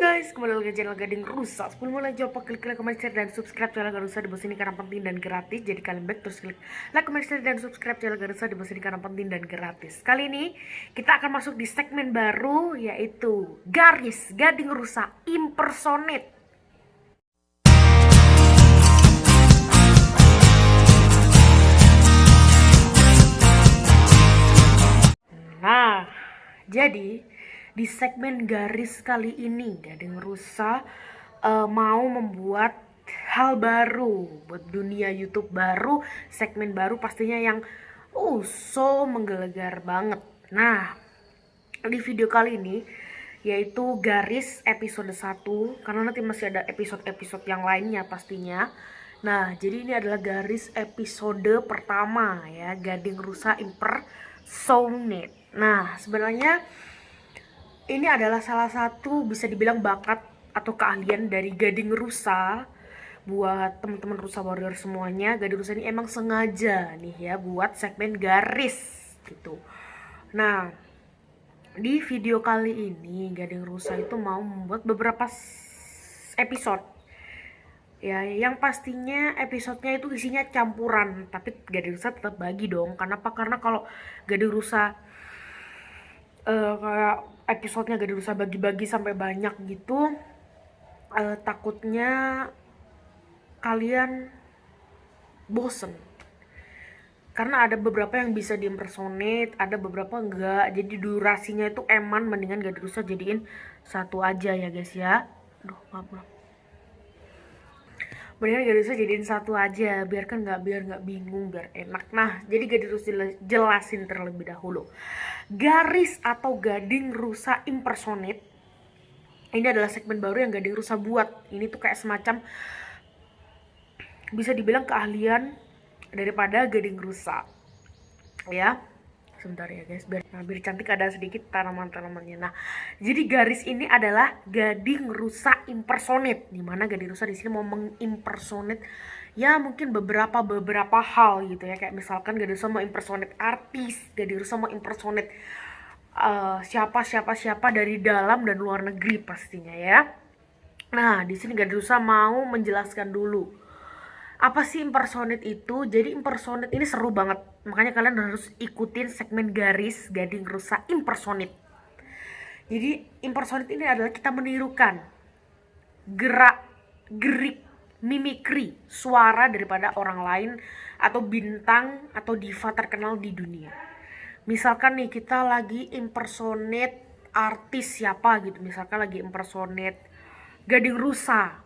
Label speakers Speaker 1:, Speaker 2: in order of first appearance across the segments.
Speaker 1: Guys, kembali lagi ke channel Gading Rusa. Sebelum mulai jawab, klik like, comment, share, dan subscribe channel Gading Rusa di bawah sini karena penting dan gratis. Jadi kalian back terus klik like, comment, share, dan subscribe channel Gading Rusa di bawah sini karena penting dan gratis. Kali ini kita akan masuk di segmen baru, yaitu Garis Gading Rusa Impersonate. Nah, jadi di segmen garis kali ini Gading Rusa mau membuat hal baru buat dunia YouTube baru, segmen baru pastinya yang so menggelegar banget. Nah, di video kali ini yaitu garis episode 1 karena nanti masih ada episode-episode yang lainnya pastinya. Nah, jadi ini adalah garis episode pertama ya, Gading Rusa Impersonate. Nah, sebenarnya ini adalah salah satu bisa dibilang bakat atau keahlian dari Gading Rusa. Buat teman-teman Rusa Warrior semuanya, Gading Rusa ini emang sengaja nih ya buat segmen garis gitu. Nah, di video kali ini Gading Rusa itu mau membuat beberapa episode ya, yang pastinya episodenya itu isinya campuran, tapi Gading Rusa tetap bagi dong. Kenapa? Karena kalau Gading Rusa kayak episodenya Gading Rusa bagi-bagi sampai banyak gitu, takutnya kalian bosen. Karena ada beberapa yang bisa diimpersonate, ada beberapa enggak. Jadi durasinya itu mendingan Gading Rusa jadiin satu aja ya guys ya. Aduh, maaf. Mendingan Gading Rusa jadiin satu aja, biar nggak bingung, biar enak. Nah, jadi Gading Rusa jelasin terlebih dahulu. Garis atau Gading Rusa Impersonate ini adalah segmen baru yang Gading Rusa buat. Ini tuh kayak semacam bisa dibilang keahlian daripada Gading Rusa. Ya. Sebentar ya guys, biar cantik ada sedikit tanaman-tanamannya. Nah, jadi garis ini adalah Gading Rusa Impersonate, dimana Gading Rusa di sini mau mengimpersonate ya mungkin beberapa hal gitu ya, kayak misalkan Gading Rusa mau impersonate artis, Gading Rusa mau impersonate siapa dari dalam dan luar negeri pastinya ya. Nah, di sini Gading Rusa mau menjelaskan dulu apa sih impersonate itu. Jadi impersonate ini seru banget, makanya kalian harus ikutin segmen garis Gading Rusa Impersonate. Jadi impersonate ini adalah kita menirukan gerik, mimikri, suara daripada orang lain atau bintang atau diva terkenal di dunia. Misalkan nih kita lagi impersonate artis siapa gitu, misalkan lagi impersonate Gading Rusa.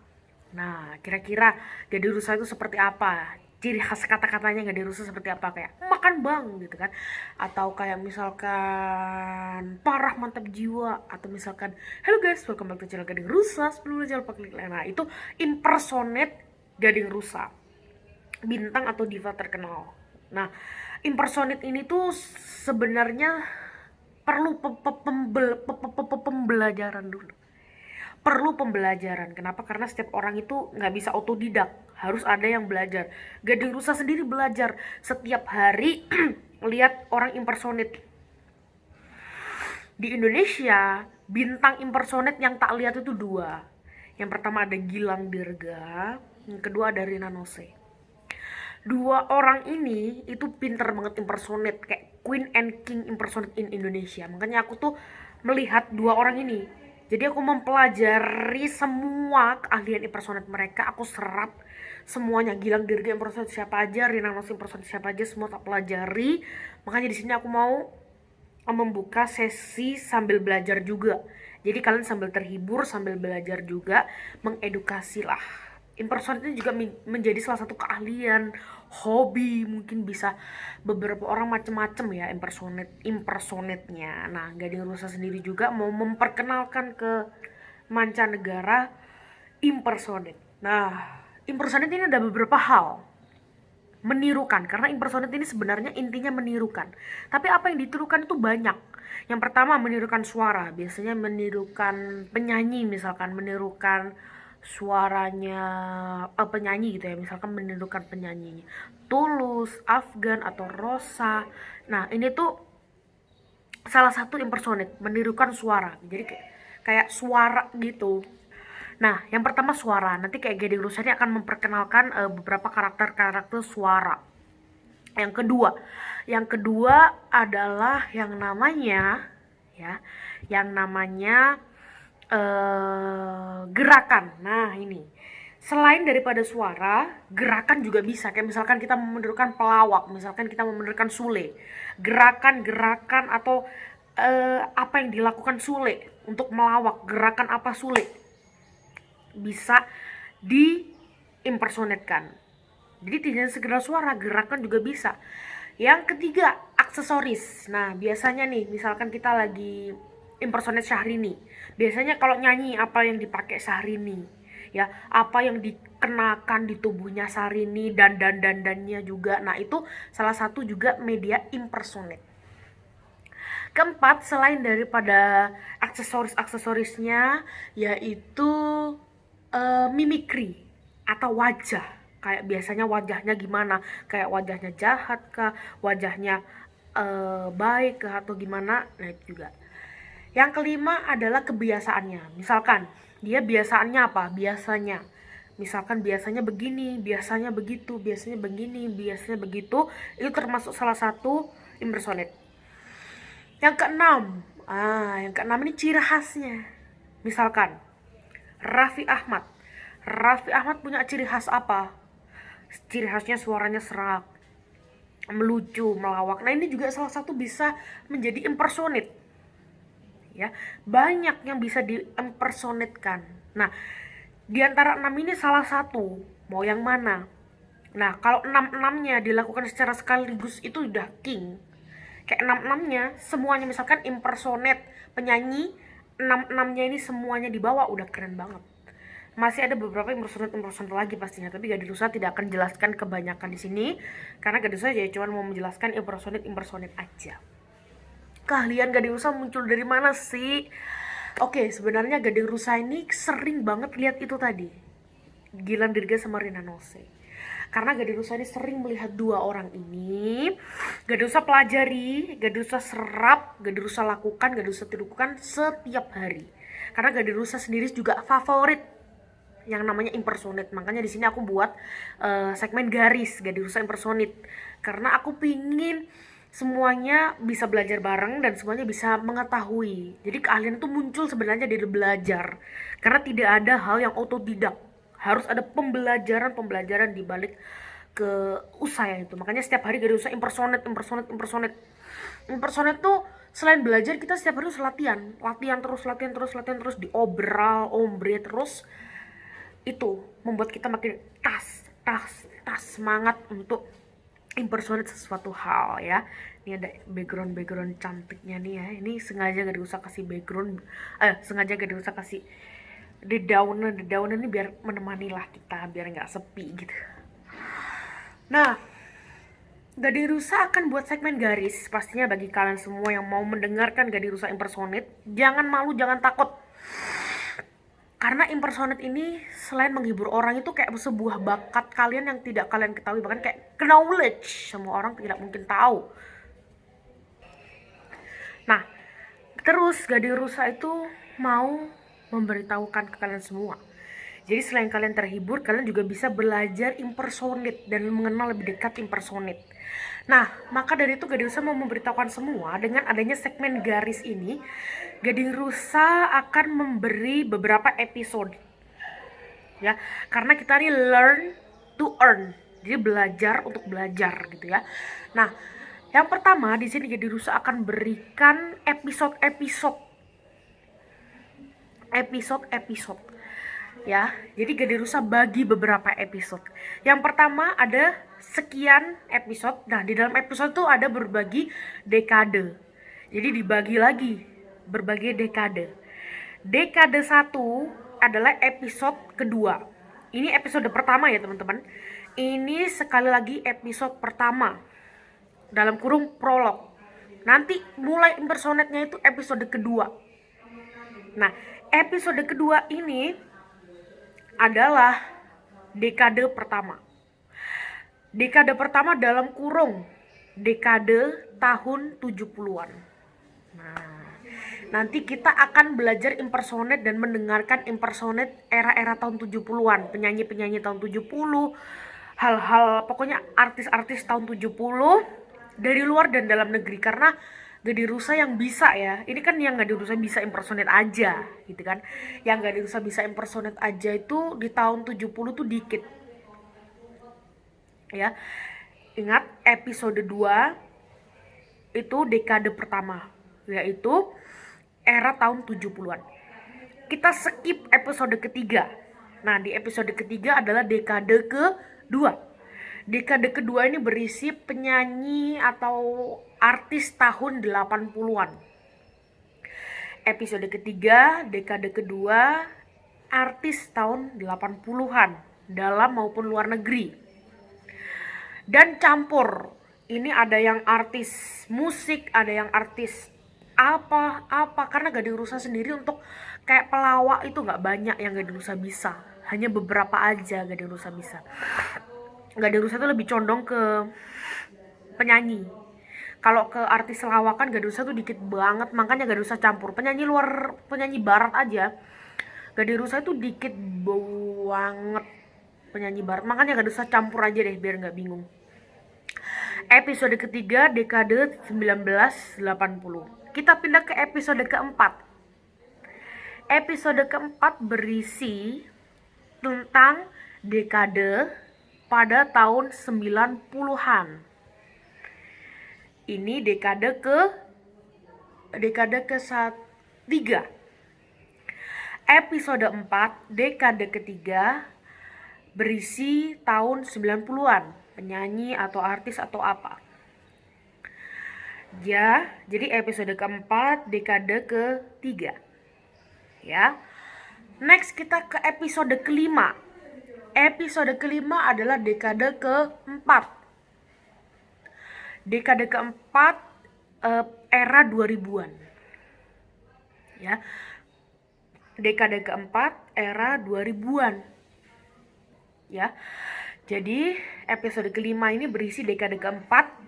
Speaker 1: Nah, kira-kira Gading Rusa itu seperti apa? Ciri khas kata-katanya Gading Rusa seperti apa? Kayak makan bang gitu kan. Atau kayak misalkan parah mantap jiwa. Atau misalkan hello guys, welcome back to channel Gading Rusa. Sebelumnya jangan lupa klik like. Nah, itu impersonate Gading Rusa, bintang atau diva terkenal. Nah, impersonate ini tuh sebenarnya perlu pembelajaran dulu. Perlu pembelajaran. Kenapa? Karena setiap orang itu nggak bisa otodidak, harus ada yang belajar. Gading Rusa sendiri belajar setiap hari lihat orang impersonate. Di Indonesia, bintang impersonate yang tak lihat itu 2. Yang pertama ada Gilang Dirga, yang kedua ada Rina Nose. 2 orang ini itu pinter banget impersonate, kayak Queen and King impersonate in Indonesia. Makanya aku tuh melihat 2 orang ini. Jadi aku mempelajari semua keahlian impersonate mereka, aku serap semuanya. Gilang Dirga impersonate siapa aja, Rina Nose impersonate siapa aja, semua tak pelajari. Makanya di sini aku mau membuka sesi sambil belajar juga. Jadi kalian sambil terhibur, sambil belajar juga, mengedukasi lah. Impersonate ini juga menjadi salah satu keahlian, hobi, mungkin bisa beberapa orang macem-macem ya impersonate-nya. Nah, Gading Rusa sendiri juga mau memperkenalkan ke mancanegara impersonate. Nah, impersonate ini ada beberapa hal. Menirukan, karena impersonate ini sebenarnya intinya menirukan. Tapi apa yang ditirukan itu banyak. Yang pertama menirukan suara, biasanya menirukan penyanyi, misalkan menirukan suaranya penyanyi gitu ya, misalkan menirukan penyanyinya Tulus, Afgan atau Rosa. Nah, ini tuh salah satu impersonate, menirukan suara. Jadi kayak suara gitu. Nah, yang pertama suara. Nanti kayak Gading Rusa ini akan memperkenalkan beberapa karakter-karakter suara. Yang kedua adalah ya, yang namanya gerakan. Nah, ini selain daripada suara, gerakan juga bisa. Kayak misalkan kita memenderukan pelawak, misalkan kita memenderukan Sule. Gerakan-gerakan atau apa yang dilakukan Sule untuk melawak, gerakan apa Sule bisa diimpersonatkan. Jadi tidak sekedar suara, gerakan juga bisa. Yang ketiga, aksesoris. Nah, biasanya nih, misalkan kita lagi impersonate Syahrini. Biasanya kalau nyanyi apa yang dipakai Syahrini? Ya, apa yang dikenakan di tubuhnya Syahrini dan dandannya juga. Nah, itu salah satu juga media impersonate. Keempat, selain daripada aksesorisnya, yaitu mimikri atau wajah. Kayak biasanya wajahnya gimana, kayak wajahnya jahat kah, wajahnya baik kah, atau gimana. Nah, itu juga. Yang kelima adalah kebiasaannya. Misalkan dia biasaannya apa, biasanya begini, biasanya begitu, biasanya begini, biasanya begitu. Itu termasuk salah satu impersonate. Yang keenam ini ciri khasnya. Misalkan Raffi Ahmad punya ciri khas apa? Ciri khasnya suaranya serak, melucu, melawak. Nah, ini juga salah satu bisa menjadi impersonate. Ya, banyak yang bisa diimpersonatekan. Nah, di antara 6 ini salah satu, mau yang mana? Nah, kalau 6-6-nya dilakukan secara sekaligus itu udah king. Kayak 6-6-nya semuanya, misalkan impersonate penyanyi, 6-6-nya ini semuanya dibawa, udah keren banget. Masih ada beberapa impersonate lagi pastinya, tapi Gading Rusa tidak akan jelaskan kebanyakan di sini karena Gading Rusa ya cuma mau menjelaskan impersonate aja. Keahlian Gading Rusa muncul dari mana sih? Oke, sebenarnya Gading Rusa ini sering banget lihat itu tadi, Gilang Dirga sama Rina Nose. Karena Gading Rusa ini sering melihat dua orang ini. Gading Rusa pelajari, Gading Rusa serap, Gading Rusa lakukan, Gading Rusa lakukan setiap hari. Karena Gading Rusa sendiri juga favorit yang namanya impersonate. Makanya di sini aku buat segmen garis Gading Rusa impersonate. Karena aku pingin semuanya bisa belajar bareng dan semuanya bisa mengetahui. Jadi keahlian itu muncul sebenarnya dari belajar. Karena tidak ada hal yang otodidak. Harus ada pembelajaran di balik ke usaha itu. Makanya setiap hari Gading Rusa impersonate. Impersonate tuh selain belajar, kita setiap hari harus latihan terus diobral, ombre terus. Itu membuat kita makin tas semangat untuk impersonate sesuatu hal ya. Ini ada background cantiknya nih ya. Ini sengaja gak diusah kasih background, sengaja gak diusah kasih dedaunan ini biar menemani lah kita, biar nggak sepi gitu. Nah, Gading Rusa akan buat segmen garis pastinya bagi kalian semua yang mau mendengarkan Gading Rusa impersonate. Jangan malu, jangan takut. Karena impersonate ini selain menghibur orang itu kayak sebuah bakat kalian yang tidak kalian ketahui, bahkan kayak knowledge, semua orang tidak mungkin tahu. Nah, terus Gading Rusa itu mau memberitahukan ke kalian semua. Jadi selain kalian terhibur, kalian juga bisa belajar impersonate dan mengenal lebih dekat impersonate. Nah, maka dari itu Gading Rusa mau memberitahukan semua dengan adanya segmen garis ini. Gading Rusa akan memberi beberapa episode. Ya, karena kita ini learn to earn. Jadi belajar untuk belajar gitu ya. Nah, yang pertama di sini Gading Rusa akan berikan episode. Ya, jadi Gading Rusa bagi beberapa episode. Yang pertama ada sekian episode. Nah, di dalam episode tuh ada berbagi dekade. Jadi dibagi lagi berbagai dekade. Dekade 1 adalah episode kedua. Ini episode pertama ya teman-teman. Ini sekali lagi episode pertama. Dalam kurung prolog. Nanti mulai impersonate-nya itu episode kedua. Nah, episode kedua ini adalah dekade pertama. Dekade pertama dalam kurung dekade tahun 70-an. Nah, Nanti kita akan belajar impersonate dan mendengarkan impersonate era-era tahun 70-an, penyanyi-penyanyi tahun 70, hal-hal pokoknya artis-artis tahun 70 dari luar dan dalam negeri. Karena Gade Rusa yang bisa ya, ini kan yang Gade Rusa bisa impersonate aja gitu kan. Yang Gade Rusa bisa impersonate aja itu di tahun 70 tuh dikit. Ya. Ingat episode 2 itu dekade pertama, yaitu era tahun 70-an. Kita skip episode ketiga. Nah, di episode ketiga adalah dekade kedua. Dekade kedua ini berisi penyanyi atau artis tahun 80-an. Episode ketiga, dekade kedua, artis tahun 80-an, dalam maupun luar negeri. Dan campur. Ini ada yang artis musik, ada yang artis apa karena Gade Rusa sendiri untuk kayak pelawak itu nggak banyak yang Gade Rusa bisa, hanya beberapa aja Gade Rusa bisa. Gade Rusa tuh lebih condong ke penyanyi. Kalau ke artis lawakan Gade Rusa tuh dikit banget, makanya Gade Rusa campur penyanyi luar, penyanyi barat aja Gade Rusa itu dikit banget penyanyi barat, makanya Gade Rusa campur aja deh biar nggak bingung. Episode ketiga dekade 1980. Kita pindah ke episode keempat. Episode keempat berisi tentang dekade pada tahun 90-an. Ini dekade ke-3. Episode 4 dekade ketiga berisi tahun 90-an, penyanyi atau artis atau apa. Ya, jadi episode keempat dekade ketiga. Ya. Next kita ke episode kelima. Episode kelima adalah dekade keempat. Dekade keempat era 2000-an. Ya. Dekade keempat era 2000-an. Ya. Jadi episode kelima ini berisi dekade keempat,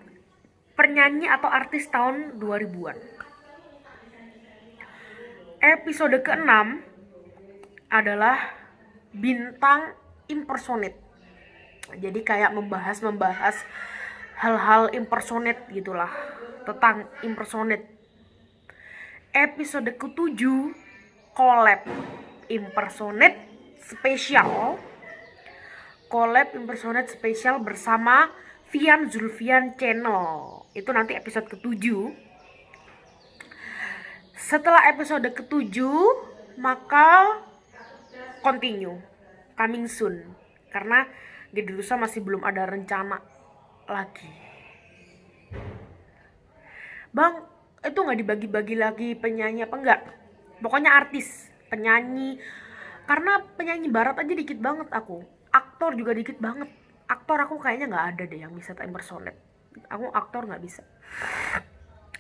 Speaker 1: penyanyi atau artis tahun 2000-an. Episode keenam adalah bintang impersonate. Jadi kayak membahas hal-hal impersonate gitulah, tentang impersonate. Episode ke-7 collab impersonate spesial. Collab impersonate spesial bersama Vian Zulfian Channel. Itu nanti episode ke-7. Setelah episode ke-7, maka continue, coming soon. Karena Gade Rusa masih belum ada rencana lagi. Bang, itu gak dibagi-bagi lagi penyanyi apa enggak? Pokoknya artis, penyanyi. Karena penyanyi barat aja dikit banget aku. Aktor juga dikit banget. Aktor aku kayaknya nggak ada deh yang bisa impersonate. Aku aktor nggak bisa.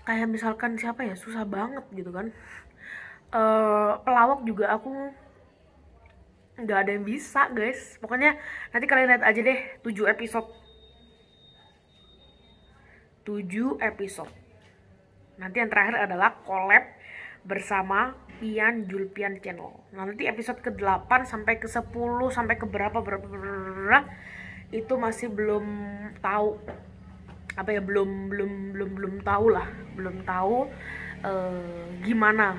Speaker 1: Kayak misalkan siapa ya, susah banget gitu kan. Pelawak juga aku nggak ada yang bisa guys. Pokoknya nanti kalian lihat aja deh 7 episode. 7 episode. Nanti yang terakhir adalah collab bersama Vian Zulfian Channel. Nanti episode ke-8 sampai ke-10 sampai ke berapa itu masih belum tahu. Apa ya, belum tahu lah. Belum tahu gimana.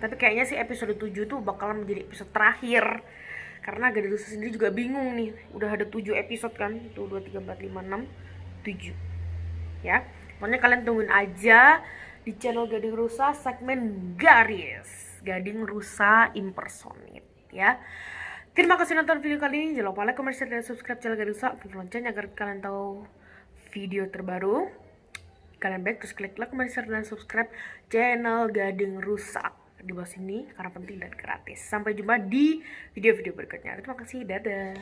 Speaker 1: Tapi kayaknya sih episode 7 tuh bakalan menjadi episode terakhir. Karena Gade Rusa sendiri juga bingung nih. Udah ada 7 episode kan. 1 2 3 4 5 6 7. Ya. Pokoknya kalian tungguin aja di channel Gading Rusa segmen Garis Gading Rusa Impersonate ya. Terima kasih nonton video kali ini. Jangan lupa like, comment, share, dan subscribe channel Gading Rusa, aktif lonceng agar kalian tahu video terbaru. Kalian baik terus klik like, comment, share, dan subscribe channel Gading Rusa di bawah sini karena penting dan gratis. Sampai jumpa di video-video berikutnya. Terima kasih, dadah.